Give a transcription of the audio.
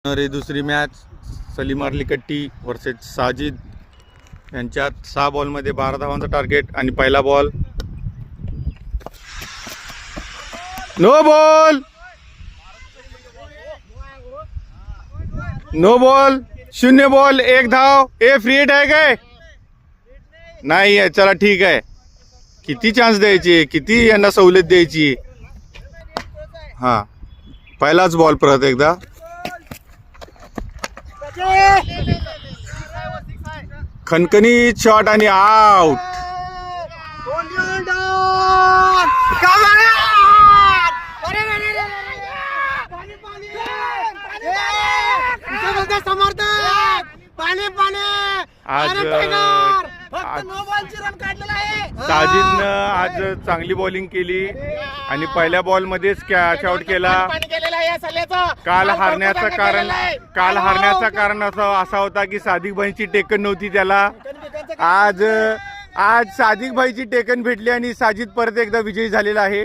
अरे दुसरी मॅच सलीम अर्ली कट्टी वर्सेस साजिद यांच्यात 6 बॉलमध्ये 12 धावांचा टार्गेट आणि पहिला ball no ball no ball 0 ball 1 धाव. ए फ्री हिट आहे काय? नाही आहे. चला ठीक आहे. किती चान्स द्यायचे, किती यांना सवलत द्यायची. हा पहिलाच बॉल परत एकदा खणखणीत शॉट आणि आउट. साजिदनं आज चांगली बॉलिंग केली आणि पहिल्या बॉल मध्येच कॅच आउट केला. काल हारण्याचं कारण असा होता की सादिक भाईची टेकन नव्हती त्याला. आज सादिक भाईची टेकन भेटली आणि साजिद परत एकदा विजयी झालेला आहे.